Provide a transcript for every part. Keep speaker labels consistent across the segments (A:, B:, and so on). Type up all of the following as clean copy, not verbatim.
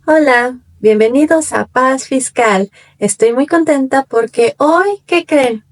A: Hola, bienvenidos a Paz Fiscal. Estoy muy contenta porque hoy, ¿qué creen?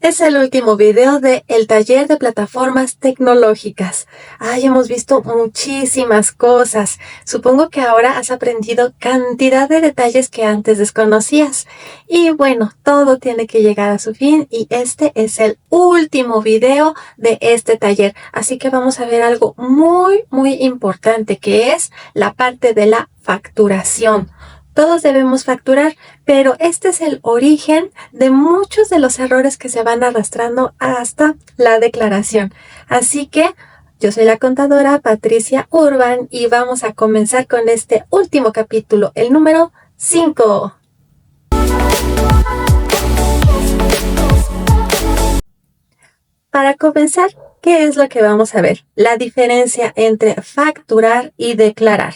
A: Es el último video de el taller de plataformas tecnológicas. Ay, hemos visto muchísimas cosas. Supongo que ahora has aprendido cantidad de detalles que antes desconocías. Y bueno, todo tiene que llegar a su fin y este es el último video de este taller. Así que vamos a ver algo muy importante, que es la parte de la facturación. Todos debemos facturar, pero este es el origen de muchos de los errores que se van arrastrando hasta la declaración. Así que yo soy la contadora Patricia Urban y vamos a comenzar con este último capítulo, el número 5. Para comenzar, ¿qué es lo que vamos a ver? La diferencia entre facturar y declarar.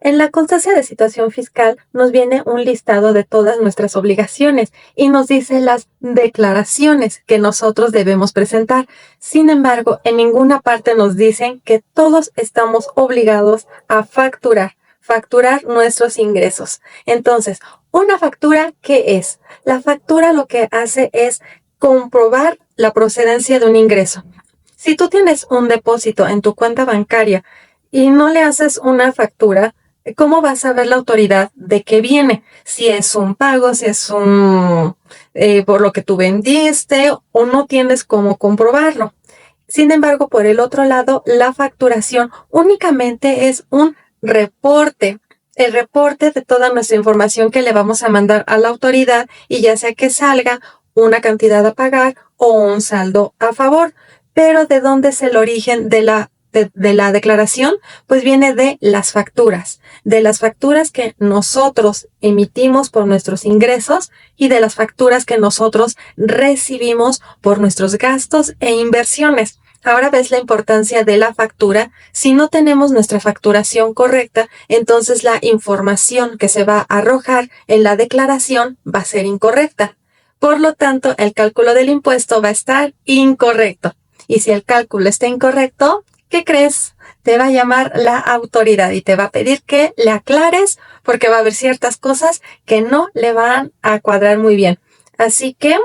A: En la constancia de situación fiscal nos viene un listado de todas nuestras obligaciones y nos dice las declaraciones que nosotros debemos presentar. Sin embargo, en ninguna parte nos dicen que todos estamos obligados a facturar nuestros ingresos. Entonces, una factura, ¿qué es? La factura lo que hace es comprobar la procedencia de un ingreso. Si tú tienes un depósito en tu cuenta bancaria y no le haces una factura, ¿cómo vas a ver la autoridad de qué viene? Si es un pago, si es un por lo que tú vendiste o no tienes cómo comprobarlo. Sin embargo, por el otro lado, la facturación únicamente es un reporte. El reporte de toda nuestra información que le vamos a mandar a la autoridad y ya sea que salga una cantidad a pagar o un saldo a favor. Pero ¿de dónde es el origen de la declaración? Pues viene de las facturas que nosotros emitimos por nuestros ingresos y de las facturas que nosotros recibimos por nuestros gastos e inversiones. Ahora ves la importancia de la factura. Si no tenemos nuestra facturación correcta, entonces la información que se va a arrojar en la declaración va a ser incorrecta. Por lo tanto, el cálculo del impuesto va a estar incorrecto. Y si el cálculo está incorrecto, ¿qué crees? Te va a llamar la autoridad y te va a pedir que le aclares porque va a haber ciertas cosas que no le van a cuadrar muy bien. Así que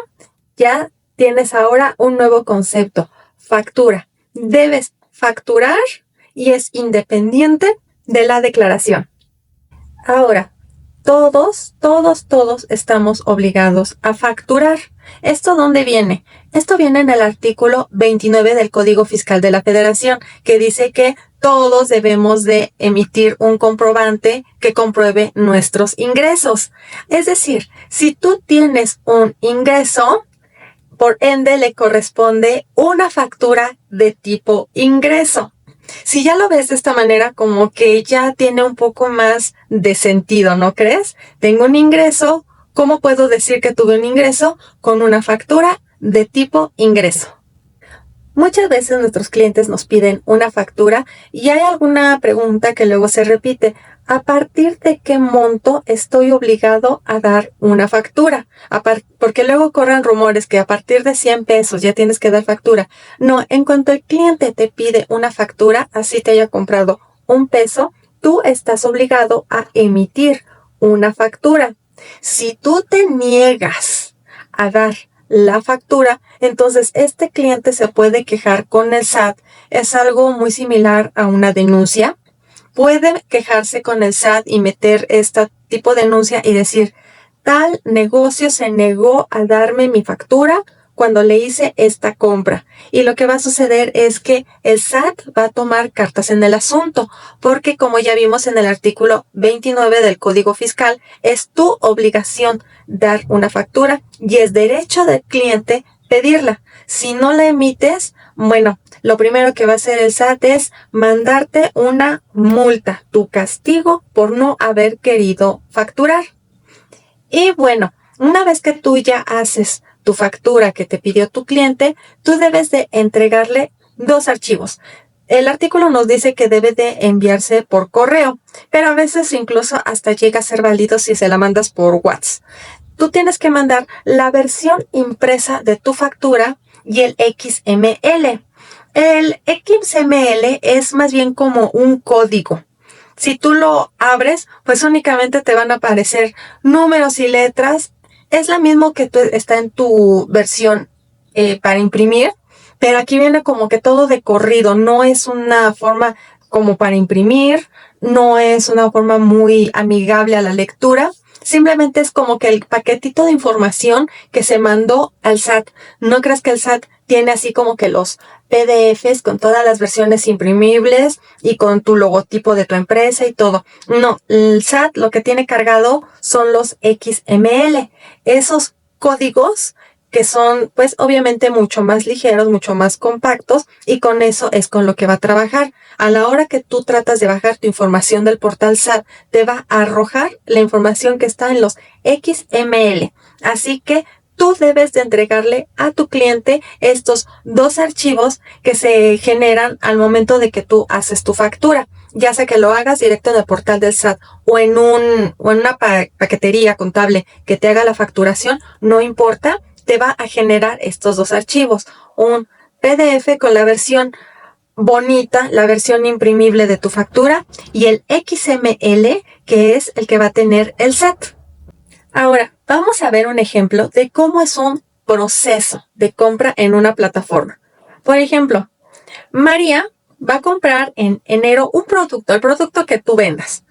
A: ya tienes ahora un nuevo concepto, factura. Debes facturar y es independiente de la declaración. Ahora, todos estamos obligados a facturar. ¿Esto dónde viene? Esto viene en el artículo 29 del Código Fiscal de la Federación, que dice que todos debemos de emitir un comprobante que compruebe nuestros ingresos. Es decir, si tú tienes un ingreso, por ende le corresponde una factura de tipo ingreso. Si ya lo ves de esta manera, como que ya tiene un poco más de sentido, ¿no crees? Tengo un ingreso, ¿cómo puedo decir que tuve un ingreso? Con una factura de tipo ingreso. Muchas veces nuestros clientes nos piden una factura y hay alguna pregunta que luego se repite. ¿A partir de qué monto estoy obligado a dar una factura? Porque luego corren rumores que a partir de 100 pesos ya tienes que dar factura. No, en cuanto el cliente te pide una factura, así te haya comprado $1, tú estás obligado a emitir una factura. Si tú te niegas a dar la factura, entonces este cliente se puede quejar con el SAT. Es algo muy similar a una denuncia. Puede quejarse con el SAT y meter este tipo de denuncia y decir, tal negocio se negó a darme mi factura cuando le hice esta compra. Y lo que va a suceder es que el SAT va a tomar cartas en el asunto, porque como ya vimos en el artículo 29 del Código Fiscal, es tu obligación dar una factura y es derecho del cliente pedirla. Si no la emites, bueno, lo primero que va a hacer el SAT es mandarte una multa, tu castigo por no haber querido facturar. Y bueno, una vez que tú ya haces tu factura que te pidió tu cliente, tú debes de entregarle 2 archivos. El artículo nos dice que debe de enviarse por correo, pero a veces incluso hasta llega a ser válido si se la mandas por WhatsApp. Tú tienes que mandar la versión impresa de tu factura y el XML. El XML es más bien como un código. Si tú lo abres, pues únicamente te van a aparecer números y letras. Es la misma que está en tu versión para imprimir, pero aquí viene como que todo de corrido. No es una forma como para imprimir, no es una forma muy amigable a la lectura. Simplemente es como que el paquetito de información que se mandó al SAT. No creas que el SAT tiene así como que los PDFs con todas las versiones imprimibles y con tu logotipo de tu empresa y todo. No, el SAT lo que tiene cargado son los XML. Esos códigos que son pues obviamente mucho más ligeros, mucho más compactos, y con eso es con lo que va a trabajar. A la hora que tú tratas de bajar tu información del portal SAT, te va a arrojar la información que está en los XML. Así que tú debes de entregarle a tu cliente estos dos archivos que se generan al momento de que tú haces tu factura. Ya sea que lo hagas directo en el portal del SAT o en una paquetería contable que te haga la facturación, no importa, te va a generar estos dos archivos. Un PDF con la versión bonita, la versión imprimible de tu factura, y el XML, que es el que va a tener el SAT. Ahora, vamos a ver un ejemplo de cómo es un proceso de compra en una plataforma. Por ejemplo, María va a comprar en enero un producto, el producto que tú vendas.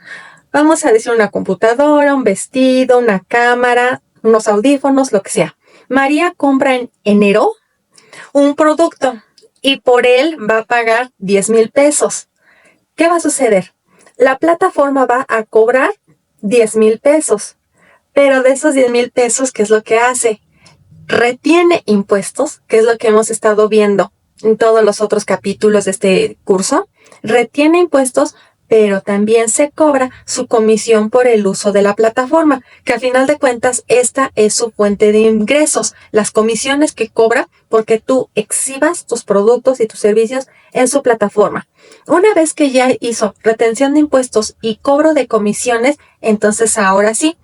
A: Vamos a decir una computadora, un vestido, una cámara, unos audífonos, lo que sea. María compra en enero un producto y por él va a pagar 10,000 pesos. ¿Qué va a suceder? La plataforma va a cobrar 10,000 pesos. Pero de esos 10,000 pesos, ¿qué es lo que hace? Retiene impuestos, que es lo que hemos estado viendo en todos los otros capítulos de este curso. Retiene impuestos, pero también se cobra su comisión por el uso de la plataforma, que a final de cuentas esta es su fuente de ingresos, las comisiones que cobra porque tú exhibas tus productos y tus servicios en su plataforma. Una vez que ya hizo retención de impuestos y cobro de comisiones, entonces ahora sí,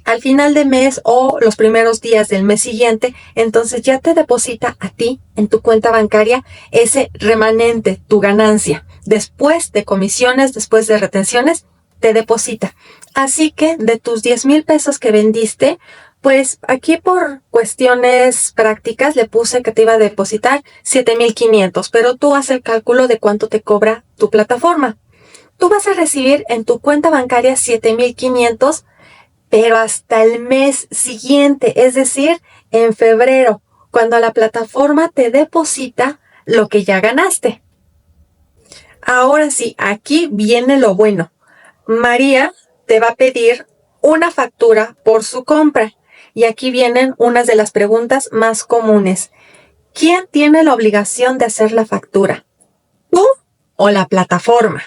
A: al final de mes o los primeros días del mes siguiente, entonces ya te deposita a ti en tu cuenta bancaria ese remanente, tu ganancia. Después de comisiones, después de retenciones, te deposita. Así que de tus 10,000 pesos que vendiste, pues aquí por cuestiones prácticas le puse que te iba a depositar 7,500, pero tú haz el cálculo de cuánto te cobra tu plataforma. Tú vas a recibir en tu cuenta bancaria 7,500, pero hasta el mes siguiente, es decir, en febrero, cuando la plataforma te deposita lo que ya ganaste. Ahora sí, aquí viene lo bueno. María te va a pedir una factura por su compra. Y aquí vienen unas de las preguntas más comunes. ¿Quién tiene la obligación de hacer la factura? ¿Tú o la plataforma?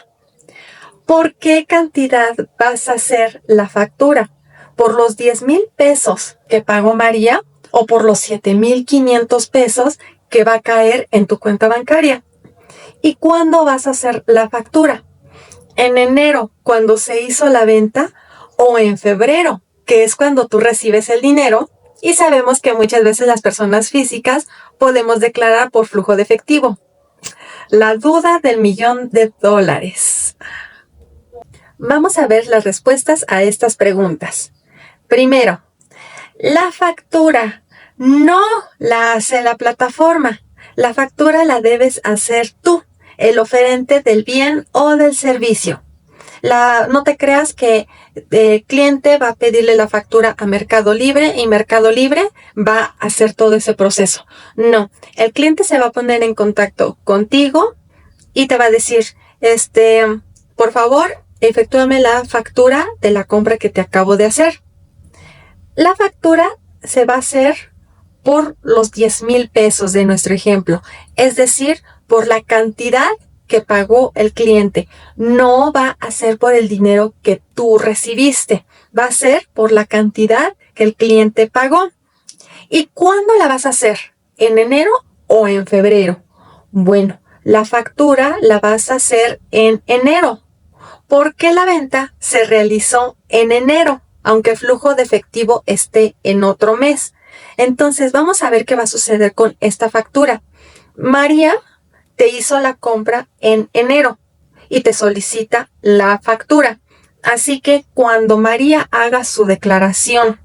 A: ¿Por qué cantidad vas a hacer la factura? ¿Por los 10,000 pesos que pagó María o por los 7,500 pesos que va a caer en tu cuenta bancaria? ¿Y cuándo vas a hacer la factura? ¿En enero, cuando se hizo la venta, o en febrero, que es cuando tú recibes el dinero? Y sabemos que muchas veces las personas físicas podemos declarar por flujo de efectivo. La duda del $1,000,000. Vamos a ver las respuestas a estas preguntas. Primero, la factura no la hace la plataforma. La factura la debes hacer tú, el oferente del bien o del servicio. No te creas que el cliente va a pedirle la factura a Mercado Libre y Mercado Libre va a hacer todo ese proceso. No, el cliente se va a poner en contacto contigo y te va a decir, por favor, efectúame la factura de la compra que te acabo de hacer. La factura se va a hacer por los 10,000 pesos de nuestro ejemplo, es decir, por la cantidad que pagó el cliente. No va a ser por el dinero que tú recibiste, va a ser por la cantidad que el cliente pagó. ¿Y cuándo la vas a hacer? ¿En enero o en febrero? Bueno, la factura la vas a hacer en enero, porque la venta se realizó en enero, aunque el flujo de efectivo esté en otro mes. Entonces, vamos a ver qué va a suceder con esta factura. María te hizo la compra en enero y te solicita la factura. Así que cuando María haga su declaración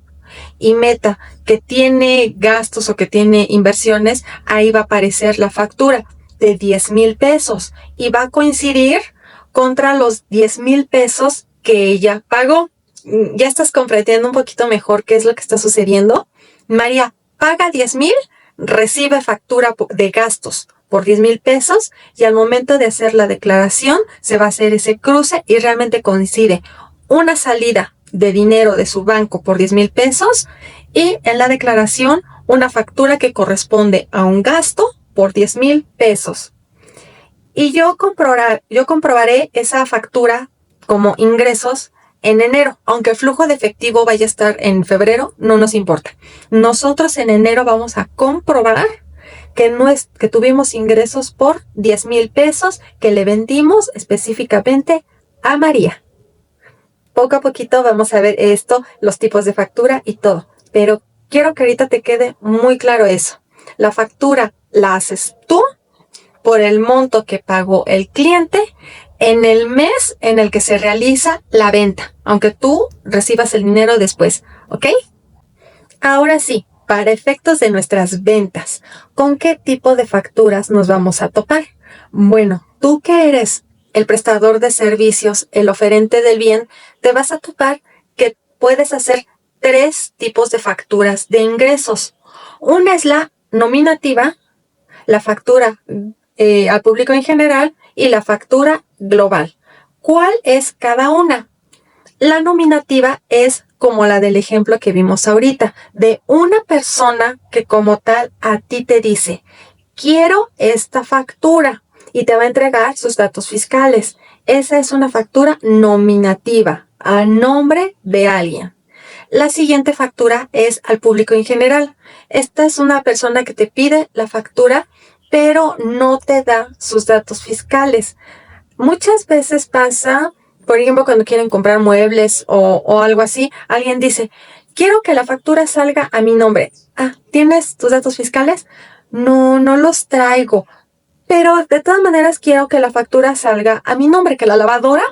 A: y meta que tiene gastos o que tiene inversiones, ahí va a aparecer la factura de 10,000 pesos y va a coincidir contra los 10,000 pesos que ella pagó. ¿Ya estás comprendiendo un poquito mejor qué es lo que está sucediendo? María paga 10,000, recibe factura de gastos por 10,000 pesos y al momento de hacer la declaración se va a hacer ese cruce y realmente coincide una salida de dinero de su banco por 10,000 pesos y en la declaración una factura que corresponde a un gasto por 10,000 pesos. Y yo comprobaré esa factura como ingresos en enero. Aunque el flujo de efectivo vaya a estar en febrero, no nos importa. Nosotros en enero vamos a comprobar que tuvimos ingresos por 10,000 pesos que le vendimos específicamente a María. Poco a poquito vamos a ver esto, los tipos de factura y todo. Pero quiero que ahorita te quede muy claro eso. La factura la haces tú por el monto que pagó el cliente en el mes en el que se realiza la venta, aunque tú recibas el dinero después, ¿ok? Ahora sí, para efectos de nuestras ventas, ¿con qué tipo de facturas nos vamos a topar? Bueno, tú que eres el prestador de servicios, el oferente del bien, te vas a topar que puedes hacer 3 tipos de facturas de ingresos. Una es la nominativa, la factura al público en general y la factura global. ¿Cuál es cada una? La nominativa es como la del ejemplo que vimos ahorita, de una persona que como tal a ti te dice, quiero esta factura y te va a entregar sus datos fiscales. Esa es una factura nominativa a nombre de alguien. La siguiente factura es al público en general. Esta es una persona que te pide la factura pero no te da sus datos fiscales. Muchas veces pasa, por ejemplo, cuando quieren comprar muebles o algo así, alguien dice, quiero que la factura salga a mi nombre. Ah, ¿tienes tus datos fiscales? No, no los traigo. Pero de todas maneras quiero que la factura salga a mi nombre, que la lavadora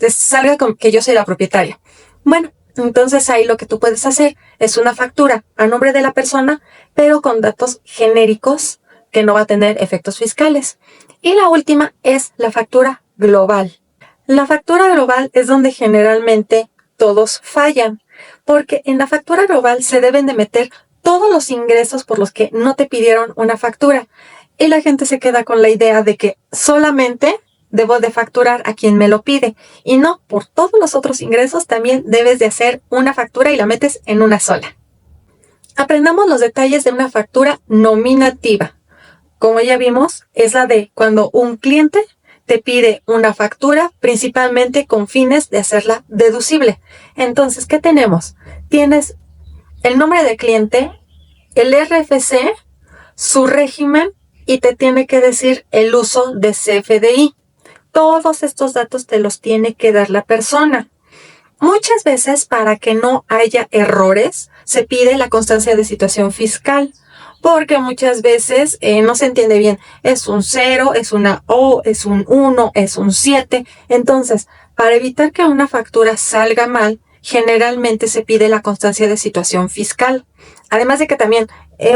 A: salga con que yo soy la propietaria. Bueno, entonces ahí lo que tú puedes hacer es una factura a nombre de la persona, pero con datos genéricos que no va a tener efectos fiscales. Y la última es la factura global. La factura global es donde generalmente todos fallan, porque en la factura global se deben de meter todos los ingresos por los que no te pidieron una factura. Y la gente se queda con la idea de que solamente debo de facturar a quien me lo pide. Y no, por todos los otros ingresos también debes de hacer una factura y la metes en una sola. Aprendamos los detalles de una factura nominativa. Como ya vimos, es la de cuando un cliente te pide una factura principalmente con fines de hacerla deducible. Entonces, ¿qué tenemos? Tienes el nombre del cliente, el RFC, su régimen y te tiene que decir el uso de CFDI. Todos estos datos te los tiene que dar la persona. Muchas veces, para que no haya errores, se pide la constancia de situación fiscal. Porque muchas veces no se entiende bien, es un 0, es una O, es un 1, es un 7. Entonces, para evitar que una factura salga mal, generalmente se pide la constancia de situación fiscal. Además de que también,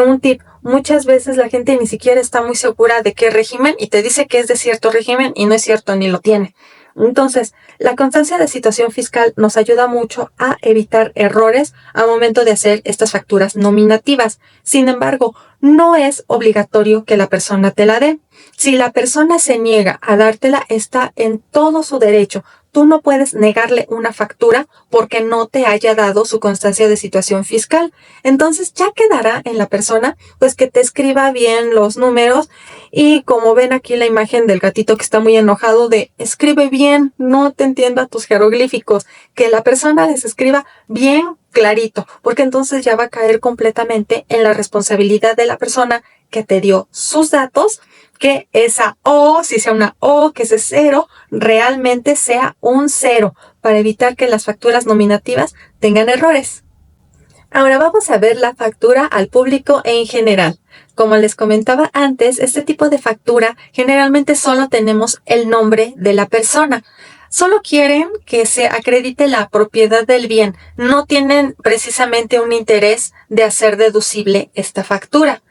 A: un tip, muchas veces la gente ni siquiera está muy segura de qué régimen y te dice que es de cierto régimen y no es cierto ni lo tiene. Entonces, la constancia de situación fiscal nos ayuda mucho a evitar errores al momento de hacer estas facturas nominativas. Sin embargo, no es obligatorio que la persona te la dé. Si la persona se niega a dártela, está en todo su derecho. Tú no puedes negarle una factura porque no te haya dado su constancia de situación fiscal. Entonces ya quedará en la persona pues que te escriba bien los números y como ven aquí la imagen del gatito que está muy enojado de escribe bien, no te entienda tus jeroglíficos, que la persona les escriba bien clarito, porque entonces ya va a caer completamente en la responsabilidad de la persona que te dio sus datos, que esa O, si sea una O, que ese 0, realmente sea un 0, para evitar que las facturas nominativas tengan errores. Ahora vamos a ver la factura al público en general. Como les comentaba antes, este tipo de factura generalmente solo tenemos el nombre de la persona. Solo quieren que se acredite la propiedad del bien. No tienen precisamente un interés de hacer deducible esta factura.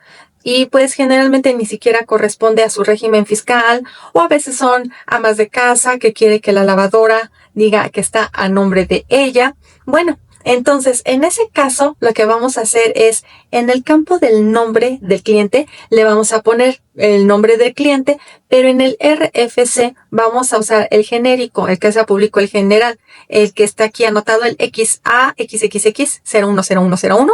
A: Y pues generalmente ni siquiera corresponde a su régimen fiscal, o a veces son amas de casa que quiere que la lavadora diga que está a nombre de ella. Bueno, entonces, en ese caso, lo que vamos a hacer es, en el campo del nombre del cliente, le vamos a poner el nombre del cliente, pero en el RFC vamos a usar el genérico, el que sea público, el general, el que está aquí anotado, el XAXXX 010101.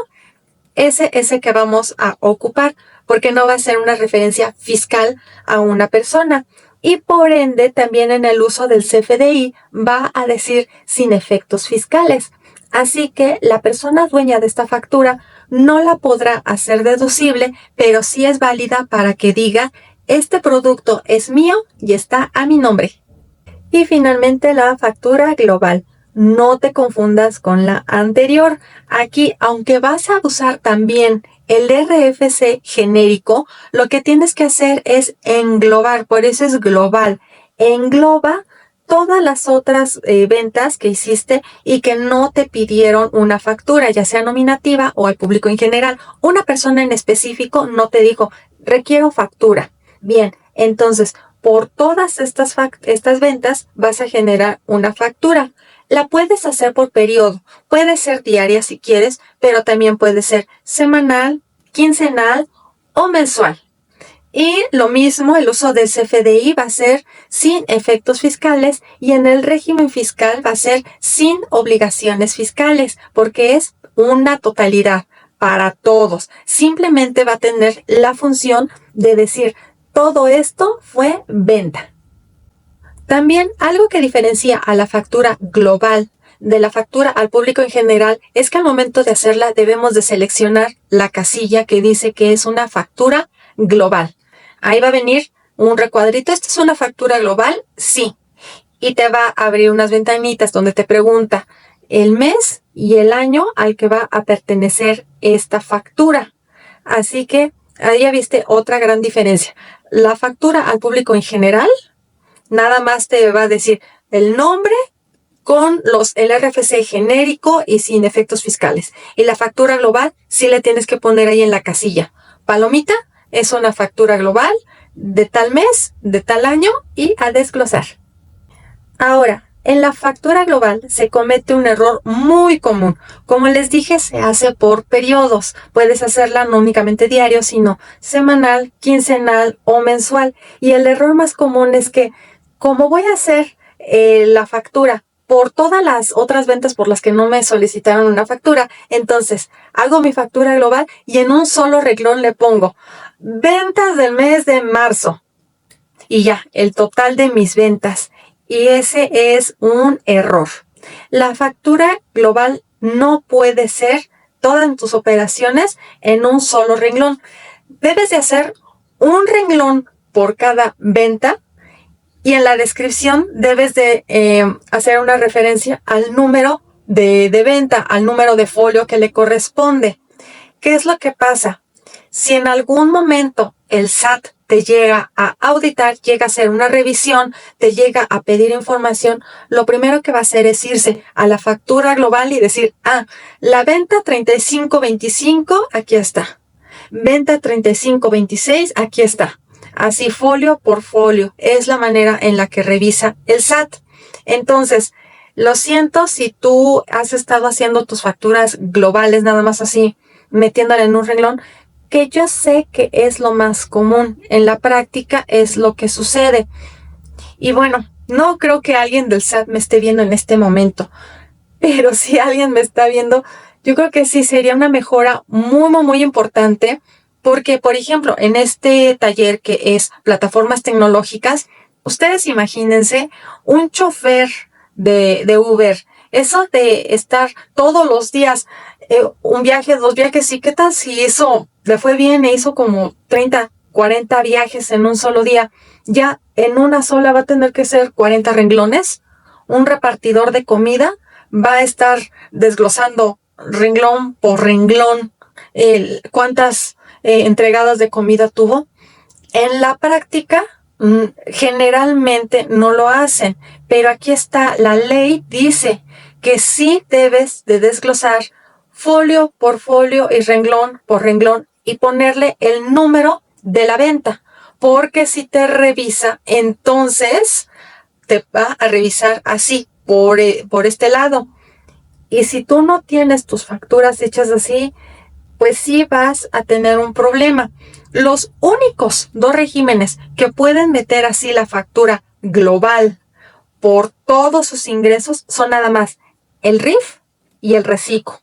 A: Ese es el que vamos a ocupar, porque no va a ser una referencia fiscal a una persona. Y por ende, también en el uso del CFDI va a decir sin efectos fiscales. Así que la persona dueña de esta factura no la podrá hacer deducible, pero sí es válida para que diga, este producto es mío y está a mi nombre. Y finalmente la factura global. No te confundas con la anterior. Aquí, aunque vas a usar también el RFC genérico, lo que tienes que hacer es englobar, por eso es global. Engloba todas las otras ventas que hiciste y que no te pidieron una factura, ya sea nominativa o al público en general. Una persona en específico no te dijo, requiero factura. Bien, entonces, por todas estas ventas vas a generar una factura. La puedes hacer por periodo, puede ser diaria si quieres, pero también puede ser semanal, quincenal o mensual. Y lo mismo, el uso del CFDI va a ser sin efectos fiscales y en el régimen fiscal va a ser sin obligaciones fiscales, porque es una totalidad para todos. Simplemente va a tener la función de decir, todo esto fue venta. También algo que diferencia a la factura global de la factura al público en general es que al momento de hacerla debemos de seleccionar la casilla que dice que es una factura global. Ahí va a venir un recuadrito, ¿esta es una factura global? Sí. Y te va a abrir unas ventanitas donde te pregunta el mes y el año al que va a pertenecer esta factura. Así que ahí ya viste otra gran diferencia. La factura al público en general nada más te va a decir el nombre con el RFC genérico y sin efectos fiscales. Y la factura global sí le tienes que poner ahí en la casilla. Palomita es una factura global de tal mes, de tal año y a desglosar. Ahora, en la factura global se comete un error muy común. Como les dije, se hace por periodos. Puedes hacerla no únicamente diario, sino semanal, quincenal o mensual. Y el error más común es que, como voy a hacer la factura por todas las otras ventas por las que no me solicitaron una factura, entonces hago mi factura global y en un solo renglón le pongo ventas del mes de marzo. Y ya, el total de mis ventas. Y ese es un error. La factura global no puede ser todas tus operaciones en un solo renglón. Debes de hacer un renglón por cada venta y en la descripción debes de hacer una referencia al número de venta, al número de folio que le corresponde. ¿Qué es lo que pasa? Si en algún momento el SAT te llega a auditar, llega a hacer una revisión, te llega a pedir información, lo primero que va a hacer es irse a la factura global y decir, la venta 3525, aquí está. Venta 3526, aquí está. Así folio por folio. Es la manera en la que revisa el SAT. Entonces, lo siento si tú has estado haciendo tus facturas globales nada más así, metiéndola en un renglón, que yo sé que es lo más común. En la práctica es lo que sucede. Y bueno, no creo que alguien del SAT me esté viendo en este momento, pero si alguien me está viendo, yo creo que sí sería una mejora muy, muy, muy importante, porque, por ejemplo, en este taller que es plataformas tecnológicas, ustedes imagínense un chofer de Uber, eso de estar todos los días, un viaje, 2 viajes, ¿y qué tal si eso le fue bien e hizo como 30, 40 viajes en un solo día? Ya en una sola va a tener que ser 40 renglones. Un repartidor de comida va a estar desglosando renglón por renglón cuántas entregadas de comida tuvo. En la práctica, generalmente no lo hacen, pero aquí está, la ley dice que sí debes de desglosar folio por folio y renglón por renglón y ponerle el número de la venta, porque si te revisa, entonces te va a revisar así, por este lado. Y si tú no tienes tus facturas hechas así, pues sí vas a tener un problema. Los únicos dos regímenes que pueden meter así la factura global por todos sus ingresos son nada más el RIF y el RECICO.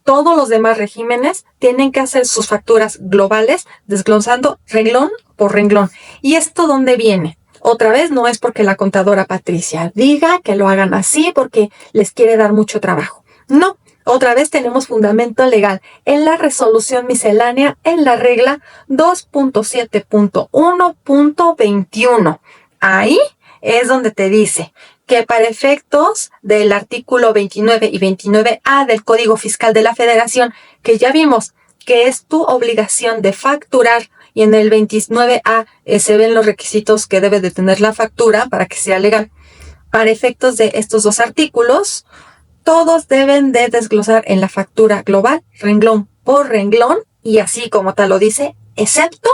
A: Todos los demás regímenes tienen que hacer sus facturas globales desglosando renglón por renglón. ¿Y esto dónde viene? Otra vez no es porque la contadora Patricia diga que lo hagan así porque les quiere dar mucho trabajo. No, otra vez tenemos fundamento legal en la resolución miscelánea en la regla 2.7.1.21. Ahí es donde te dice que para efectos del artículo 29 y 29A del Código Fiscal de la Federación, que ya vimos que es tu obligación de facturar, y en el 29A se ven los requisitos que debe de tener la factura para que sea legal. Para efectos de estos dos artículos, todos deben de desglosar en la factura global, renglón por renglón, y así como tal lo dice, excepto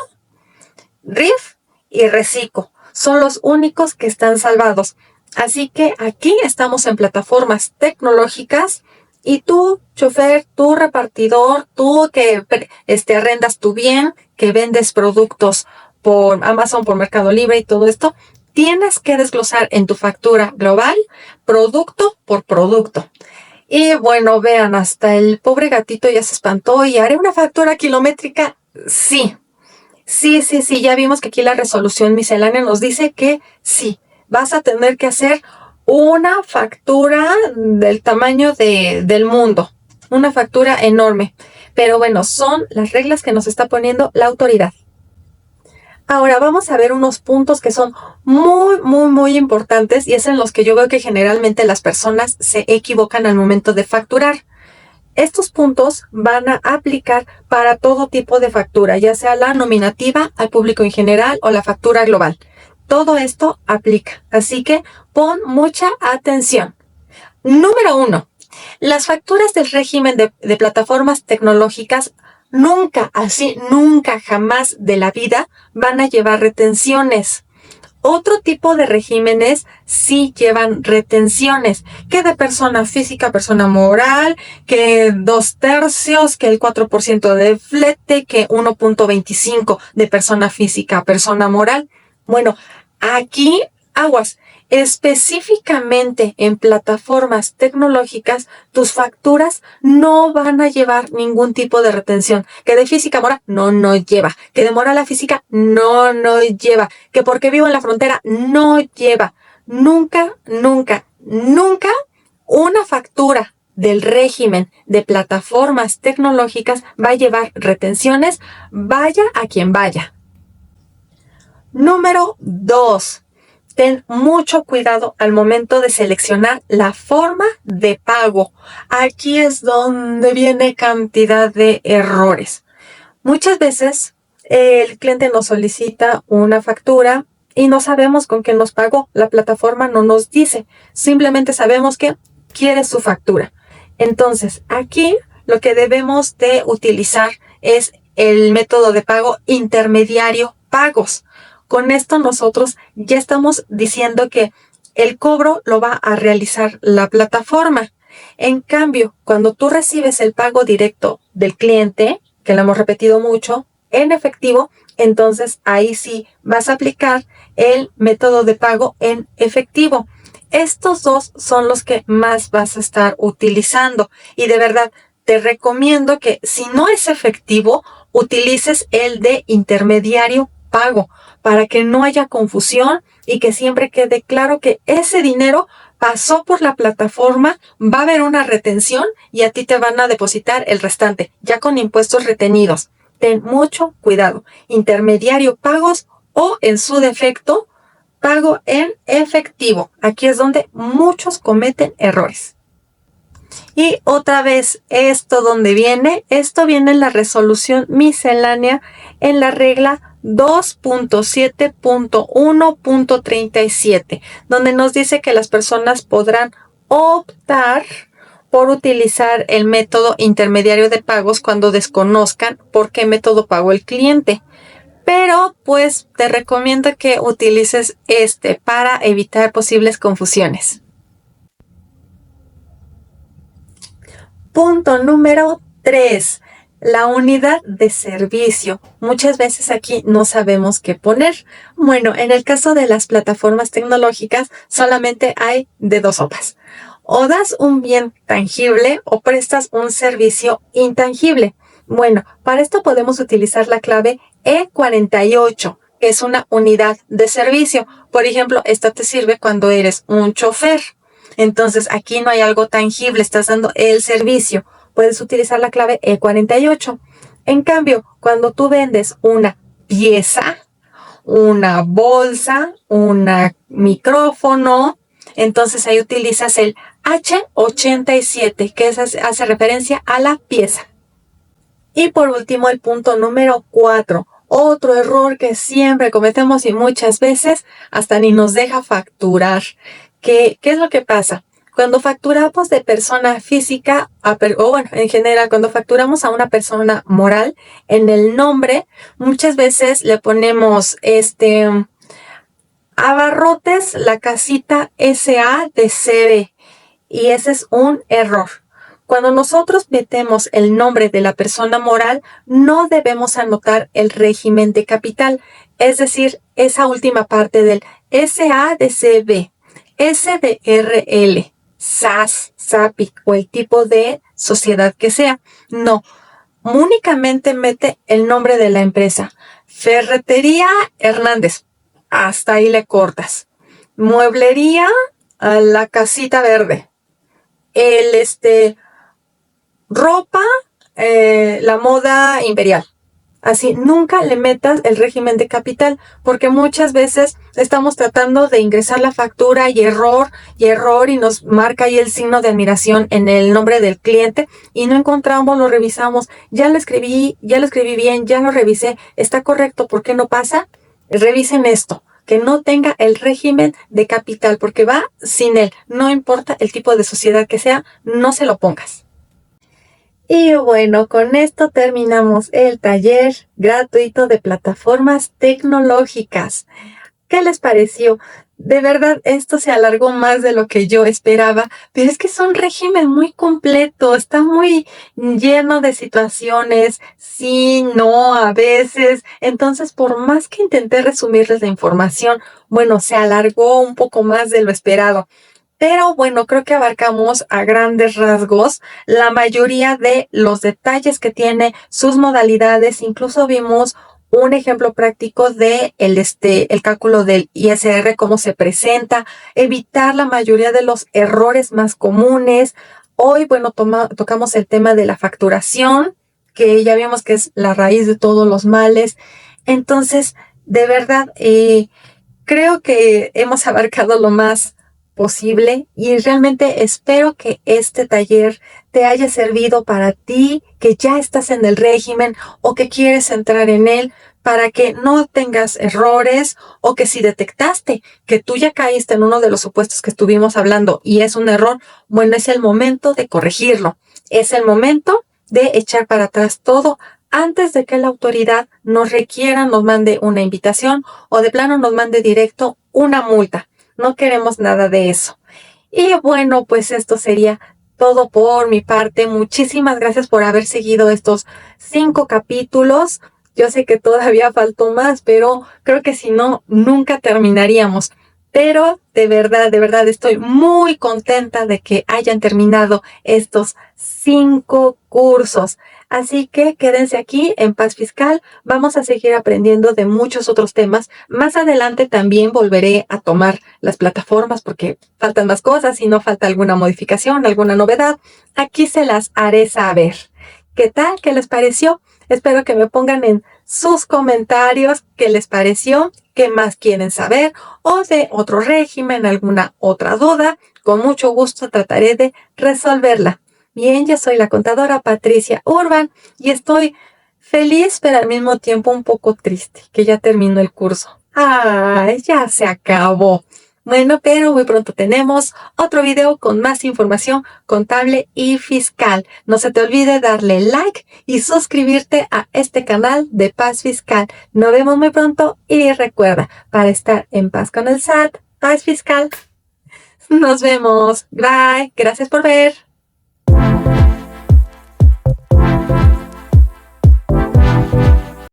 A: RIF y RECICO. Son los únicos que están salvados. Así que aquí estamos en plataformas tecnológicas y tú, chofer, tú, repartidor, tú que arrendas tu bien, que vendes productos por Amazon, por Mercado Libre y todo esto, tienes que desglosar en tu factura global producto por producto. Y bueno, vean, hasta el pobre gatito ya se espantó y haré una factura kilométrica. Sí, ya vimos que aquí la resolución miscelánea nos dice que sí, vas a tener que hacer una factura del tamaño del mundo, una factura enorme. Pero bueno, son las reglas que nos está poniendo la autoridad. Ahora vamos a ver unos puntos que son muy importantes y es en los que yo veo que generalmente las personas se equivocan al momento de facturar. Estos puntos van a aplicar para todo tipo de factura, ya sea la nominativa al público en general o la factura global. Todo esto aplica, así que pon mucha atención. Número 1. Las facturas del régimen de plataformas tecnológicas nunca jamás de la vida van a llevar retenciones. Otro tipo de regímenes sí llevan retenciones, que de persona física, persona moral, que 2/3, que el 4% de flete, que 1.25 de persona física, persona moral. Bueno, aquí aguas. Específicamente en plataformas tecnológicas, tus facturas no van a llevar ningún tipo de retención. Que de física moral, no lleva. Que de moral a física, no lleva. Que porque vivo en la frontera, no lleva. Nunca una factura del régimen de plataformas tecnológicas va a llevar retenciones, vaya a quien vaya. Número 2. Ten mucho cuidado al momento de seleccionar la forma de pago. Aquí es donde viene cantidad de errores. Muchas veces el cliente nos solicita una factura y no sabemos con qué nos pagó. La plataforma no nos dice. Simplemente sabemos que quiere su factura. Entonces, aquí lo que debemos de utilizar es el método de pago intermediario pagos. Con esto nosotros ya estamos diciendo que el cobro lo va a realizar la plataforma. En cambio, cuando tú recibes el pago directo del cliente, que lo hemos repetido mucho, en efectivo, entonces ahí sí vas a aplicar el método de pago en efectivo. Estos dos son los que más vas a estar utilizando y de verdad te recomiendo que si no es efectivo, utilices el de intermediario pago para que no haya confusión y que siempre quede claro que ese dinero pasó por la plataforma, va a haber una retención y a ti te van a depositar el restante, ya con impuestos retenidos. Ten mucho cuidado. Intermediario pagos o, en su defecto, pago en efectivo. Aquí es donde muchos cometen errores. Y otra vez, ¿esto dónde viene? Esto viene en la resolución miscelánea en la regla 2.7.1.37, donde nos dice que las personas podrán optar por utilizar el método intermediario de pagos cuando desconozcan por qué método pagó el cliente. Pero pues te recomiendo que utilices este para evitar posibles confusiones. Punto número 3. La unidad de servicio. Muchas veces aquí no sabemos qué poner. Bueno, en el caso de las plataformas tecnológicas solamente hay de dos sopas. O das un bien tangible o prestas un servicio intangible. Bueno, para esto podemos utilizar la clave E48, que es una unidad de servicio. Por ejemplo, esta te sirve cuando eres un chofer. Entonces, aquí no hay algo tangible, estás dando el servicio. Puedes utilizar la clave E48. En cambio, cuando tú vendes una pieza, una bolsa, un micrófono, entonces ahí utilizas el H87, que hace referencia a la pieza. Y por último, el punto número 4. Otro error que siempre cometemos y muchas veces hasta ni nos deja facturar. ¿Qué es lo que pasa? Cuando facturamos de persona física, o bueno, en general, cuando facturamos a una persona moral, en el nombre, muchas veces le ponemos Abarrotes, la casita SA de CB. Y ese es un error. Cuando nosotros metemos el nombre de la persona moral, no debemos anotar el régimen de capital, es decir, esa última parte del SADCB, SDRL, SAS, SAPI o el tipo de sociedad que sea. No, únicamente mete el nombre de la empresa. Ferretería Hernández, hasta ahí le cortas. Mueblería a la casita verde. Ropa, la moda imperial. Así, nunca le metas el régimen de capital, porque muchas veces estamos tratando de ingresar la factura y error, y nos marca ahí el signo de admiración en el nombre del cliente y no encontramos, lo revisamos, ya lo escribí bien, ya lo revisé, está correcto, ¿por qué no pasa? Revisen esto, que no tenga el régimen de capital, porque va sin él, no importa el tipo de sociedad que sea, no se lo pongas. Y bueno, con esto terminamos el taller gratuito de plataformas tecnológicas. ¿Qué les pareció? De verdad, esto se alargó más de lo que yo esperaba, pero es que es un régimen muy completo, está muy lleno de situaciones, sí, no, a veces. Entonces, por más que intenté resumirles la información, bueno, se alargó un poco más de lo esperado. Pero bueno, creo que abarcamos a grandes rasgos la mayoría de los detalles que tiene, sus modalidades. Incluso vimos un ejemplo práctico de el cálculo del ISR, cómo se presenta, evitar la mayoría de los errores más comunes. Hoy, bueno, tocamos el tema de la facturación, que ya vimos que es la raíz de todos los males. Entonces, de verdad, creo que hemos abarcado lo más posible y realmente espero que este taller te haya servido para ti que ya estás en el régimen o que quieres entrar en él, para que no tengas errores o que si detectaste que tú ya caíste en uno de los supuestos que estuvimos hablando y es un error, bueno, es el momento de corregirlo, es el momento de echar para atrás todo antes de que la autoridad nos requiera, nos mande una invitación o de plano nos mande directo una multa. No queremos nada de eso. Y bueno, pues esto sería todo por mi parte. Muchísimas gracias por haber seguido estos 5 capítulos. Yo sé que todavía faltó más, pero creo que si no, nunca terminaríamos. Pero de verdad, estoy muy contenta de que hayan terminado estos 5 cursos. Así que quédense aquí en Paz Fiscal. Vamos a seguir aprendiendo de muchos otros temas. Más adelante también volveré a tomar las plataformas porque faltan más cosas y no falta alguna modificación, alguna novedad. Aquí se las haré saber. ¿Qué tal? ¿Qué les pareció? Espero que me pongan en sus comentarios qué les pareció, qué más quieren saber o de otro régimen, alguna otra duda. Con mucho gusto trataré de resolverla. Bien, yo soy la contadora Patricia Urban y estoy feliz, pero al mismo tiempo un poco triste, que ya terminó el curso. ¡Ay, ya se acabó! Bueno, pero muy pronto tenemos otro video con más información contable y fiscal. No se te olvide darle like y suscribirte a este canal de Paz Fiscal. Nos vemos muy pronto y recuerda, para estar en paz con el SAT, Paz Fiscal. Nos vemos. Bye. Gracias por ver.